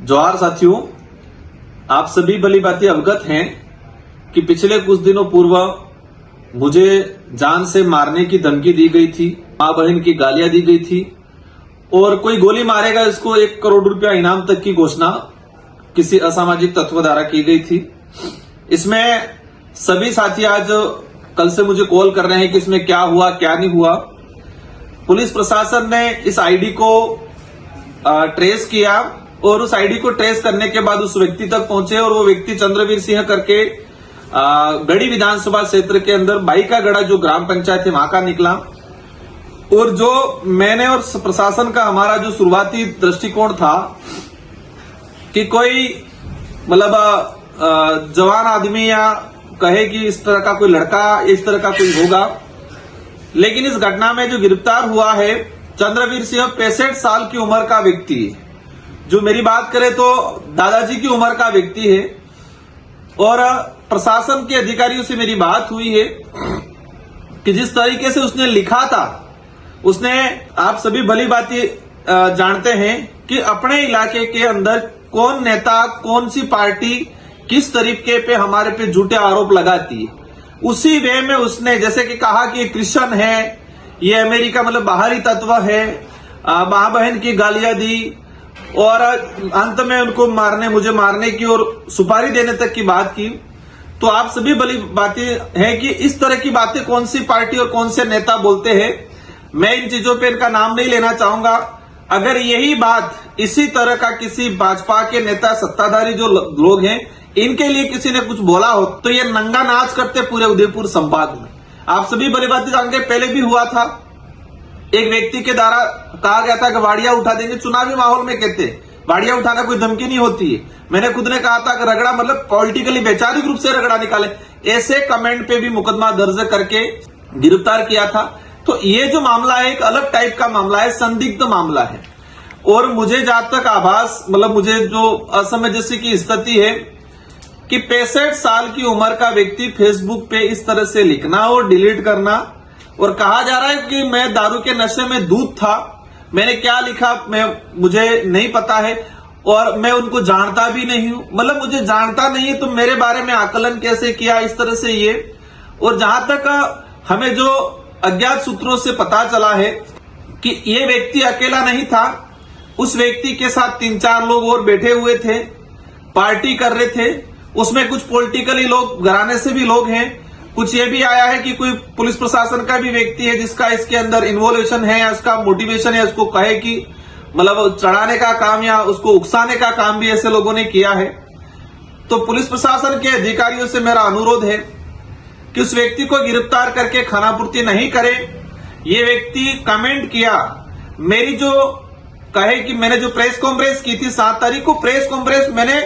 जोहार साथियों, आप सभी भली भांति अवगत हैं कि पिछले कुछ दिनों पूर्व मुझे जान से मारने की धमकी दी गई थी, मां बहन की गालियां दी गई थी और कोई गोली मारेगा इसको 1 करोड़ रुपया इनाम तक की घोषणा किसी असामाजिक तत्व द्वारा की गई थी। इसमें सभी साथी आज कल से मुझे कॉल कर रहे हैं कि इसमें क्या हुआ क्या नहीं हुआ। पुलिस प्रशासन ने इस आईडी को ट्रेस किया और उस आईडी को ट्रेस करने के बाद उस व्यक्ति तक पहुंचे और वो व्यक्ति चंद्रवीर सिंह करके गढ़ी विधानसभा क्षेत्र के अंदर बाईकागढ़ा जो ग्राम पंचायत है वहां का निकला। और जो मैंने और प्रशासन का हमारा जो शुरुआती दृष्टिकोण था कि कोई मतलब जवान आदमी या कहे कि इस तरह का कोई लड़का इस तरह का कोई होगा, लेकिन इस घटना में जो गिरफ्तार हुआ है चंद्रवीर सिंह 65 साल की उम्र का व्यक्ति है, जो मेरी बात करें तो दादाजी की उम्र का व्यक्ति है। और प्रशासन के अधिकारियों से मेरी बात हुई है कि जिस तरीके से उसने लिखा था, उसने आप सभी भली भांति जानते हैं कि अपने इलाके के अंदर कौन नेता कौन सी पार्टी किस तरीके पे हमारे पे झूठे आरोप लगाती है, उसी वे में उसने जैसे कि कहा कि ये क्रिश्चियन है, ये अमेरिका मतलब बाहरी तत्व है, मां बहन की गालियां दी और अंत में उनको मुझे मारने की और सुपारी देने तक की बात की। तो आप सभी भली बातें हैं कि इस तरह की बातें कौन सी पार्टी और कौन से नेता बोलते हैं। मैं इन चीजों पे इनका नाम नहीं लेना चाहूंगा। अगर यही बात इसी तरह का किसी भाजपा के नेता सत्ताधारी जो लोग हैं इनके लिए किसी ने कुछ बोला हो तो ये नंगा नाच करते पूरे उदयपुर संभाग में। आप सभी भली बातें जानते, पहले भी हुआ था, एक व्यक्ति के द्वारा कहा गया था कि वाड़िया उठा देंगे। चुनावी माहौल में कहते वाड़िया उठाना कोई धमकी नहीं होती है। मैंने खुद ने कहा था कि रगड़ा मतलब पॉलिटिकली वैचारिक रूप से रगड़ा निकाले, ऐसे कमेंट पे भी मुकदमा दर्ज करके गिरफ्तार किया था। तो ये जो मामला है एक अलग टाइप का मामला है, संदिग्ध मामला है। और मुझे जहां तक आभास मतलब मुझे जो असमंजस की स्थिति है कि 65 साल की उम्र का व्यक्ति फेसबुक पे इस तरह से लिखना और डिलीट करना और कहा जा रहा है कि मैं दारू के नशे में दूध था। मैंने क्या लिखा मुझे नहीं पता है और मैं उनको जानता भी नहीं हूं। मतलब मुझे जानता नहीं है तो मेरे बारे में आकलन कैसे किया इस तरह से ये। और जहां तक हमें जो अज्ञात सूत्रों से पता चला है कि ये व्यक्ति अकेला नहीं था, उस व्यक्ति के साथ 3-4 लोग और बैठे हुए थे, पार्टी कर रहे थे। उसमें कुछ पॉलिटिकली लोग घराने से भी लोग हैं, कुछ ये भी आया है कि कोई पुलिस प्रशासन का भी व्यक्ति है जिसका इसके अंदर इन्वॉल्वेशन है या उसका मोटिवेशन है, उसको कहे कि मतलब चढ़ाने का काम या उसको उकसाने का काम भी ऐसे लोगों ने किया है। तो पुलिस प्रशासन के अधिकारियों से मेरा अनुरोध है कि उस व्यक्ति को गिरफ्तार करके खानापूर्ति नहीं करे। ये व्यक्ति कमेंट किया, मेरी जो कहे कि मैंने जो प्रेस कॉन्फ्रेंस की थी 7 तारीख को, प्रेस कॉन्फ्रेंस मैंने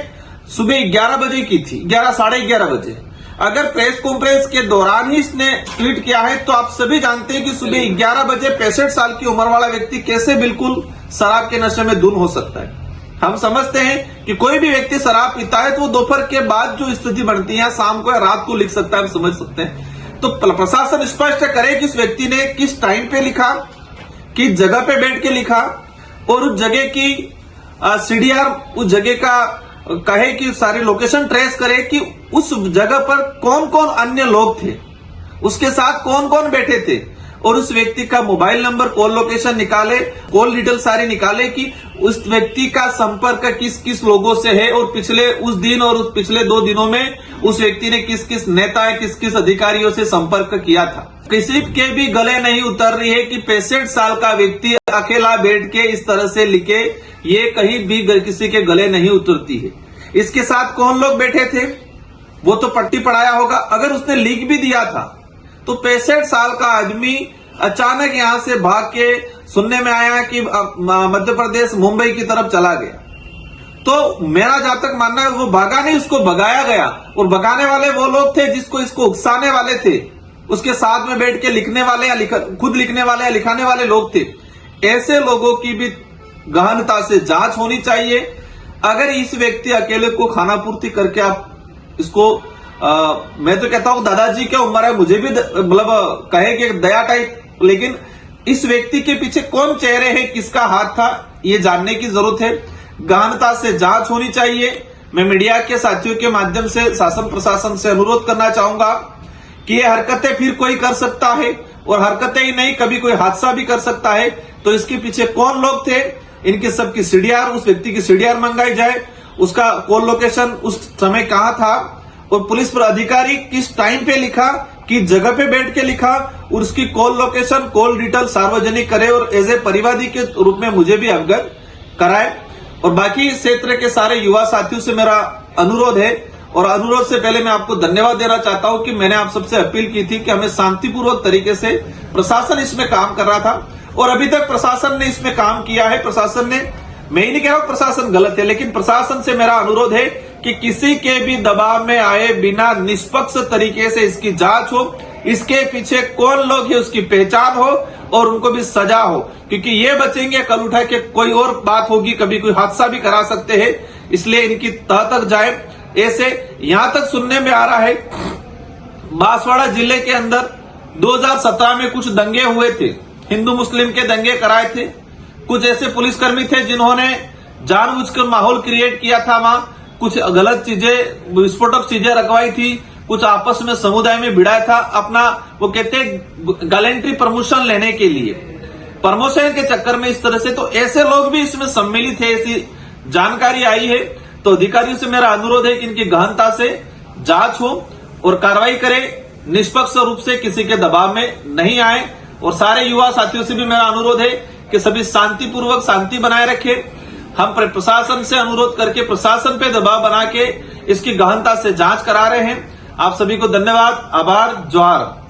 सुबह 11 बजे की थी, 11 साढ़े 11 बजे। अगर प्रेस कॉन्फ्रेंस के दौरान ही इसने ट्वीट किया है तो आप सभी जानते हैं कि सुबह 11 बजे 65 साल की उम्र वाला व्यक्ति कैसे बिल्कुल शराब के नशे में धुन हो सकता है। हम समझते हैं कि कोई भी व्यक्ति शराब पीता है तो वो दोपहर के बाद जो स्थिति बनती है शाम को या रात को लिख सकता है, हम समझ सकते हैं। तो प्रशासन स्पष्ट करे कि इस व्यक्ति ने किस टाइम पे लिखा, किस जगह पे बैठ के लिखा और उस जगह की सीडीआर उस जगह का कहे कि सारी लोकेशन ट्रेस करे कि उस जगह पर कौन कौन अन्य लोग थे, उसके साथ कौन कौन बैठे थे और उस व्यक्ति का मोबाइल नंबर, कॉल लोकेशन निकाले, कॉल डिटेल सारी निकाले कि उस व्यक्ति का संपर्क किस किस लोगों से है और पिछले उस दिन और उस पिछले 2 दिनों में उस व्यक्ति ने किस किस नेता किस किस अधिकारियों से संपर्क किया था। किसी के भी गले नहीं उतर रही है कि 65 साल का व्यक्ति अकेला बैठ के इस तरह से लिखे, ये कहीं भी किसी के गले नहीं उतरती है। इसके साथ कौन लोग बैठे थे वो तो पट्टी पढ़ाया होगा। अगर उसने लिख भी दिया था तो 65 साल का आदमी अचानक यहां से भाग के सुनने में आया कि मध्य प्रदेश मुंबई की तरफ चला गया। तो मेरा जहां तक मानना है वो भागा नहीं, उसको भगाया गया। और भगाने वाले वो लोग थे जिसको इसको उकसाने वाले थे, उसके साथ में बैठ के लिखने वाले या खुद लिखने वाले या लिखाने वाले लोग थे। ऐसे लोगों की भी गहनता से जांच होनी चाहिए। अगर इस व्यक्ति अकेले को खानापूर्ति करके आप इसको मैं तो कहता हूं दादाजी क्या उम्र है, मुझे भी मतलब कहे कि दया टाइप, लेकिन इस व्यक्ति के पीछे कौन चेहरे हैं, किसका हाथ था, ये जानने की जरूरत है। गहनता से जांच होनी चाहिए। मैं मीडिया के साथियों के माध्यम से शासन प्रशासन से अनुरोध करना चाहूंगा कि ये हरकतें फिर कोई कर सकता है, और हरकतें ही नहीं कभी कोई हादसा भी कर सकता है। तो इसके पीछे कौन लोग थे, इनकी सबकी सीडीआर, उस व्यक्ति की सीडीआर मंगाई जाए, उसका कॉल लोकेशन उस समय कहां था, और पुलिस पर अधिकारी किस टाइम पे लिखा, किस जगह पे बैठ के लिखा, और उसकी कॉल लोकेशन, कॉल डिटेल सार्वजनिक करे, और एज ए परिवादी के रूप में मुझे भी अवगत कराए। और बाकी क्षेत्र के सारे युवा साथियों से मेरा अनुरोध है, और अनुरोध से पहले मैं आपको धन्यवाद देना चाहता हूं कि मैंने आप सबसे अपील की थी कि हमें शांतिपूर्वक तरीके से, प्रशासन इसमें काम कर रहा था और अभी तक प्रशासन ने इसमें काम किया है। प्रशासन ने, मैं ही नहीं कह रहा हूं प्रशासन गलत है, लेकिन प्रशासन से मेरा अनुरोध है कि किसी के भी दबाव में आए बिना निष्पक्ष तरीके से इसकी जांच हो, इसके पीछे कौन लोग हैं उसकी पहचान हो और उनको भी सजा हो, क्योंकि ये बचेंगे कल उठा के कोई और बात होगी, कभी कोई हादसा भी करा सकते हैं। इसलिए इनकी तह तक जाए। ऐसे यहां तक सुनने में आ रहा है बांसवाड़ा जिले के अंदर 2017 में कुछ दंगे हुए थे, हिंदू मुस्लिम के दंगे कराए थे। कुछ ऐसे पुलिसकर्मी थे जिन्होंने जानबूझकर माहौल क्रिएट किया था, वहां कुछ गलत चीजें, विस्फोटक चीजें रखवाई थी, कुछ आपस में समुदाय में भिड़ाया था अपना, वो कहते हैं गैलेंट्री प्रमोशन लेने के लिए, प्रमोशन के चक्कर में इस तरह से। तो ऐसे लोग भी इसमें सम्मिलित है, ऐसी जानकारी आई है। तो अधिकारियों से मेरा अनुरोध है कि इनकी गहनता से जांच हो और कार्रवाई करें, निष्पक्ष रूप से किसी के दबाव में नहीं आए। और सारे युवा साथियों से भी मेरा अनुरोध है कि सभी शांतिपूर्वक शांति बनाए रखें। हम प्रशासन से अनुरोध करके प्रशासन पे दबाव बना के इसकी गहनता से जांच करा रहे हैं। आप सभी को धन्यवाद, आभार, जोहार।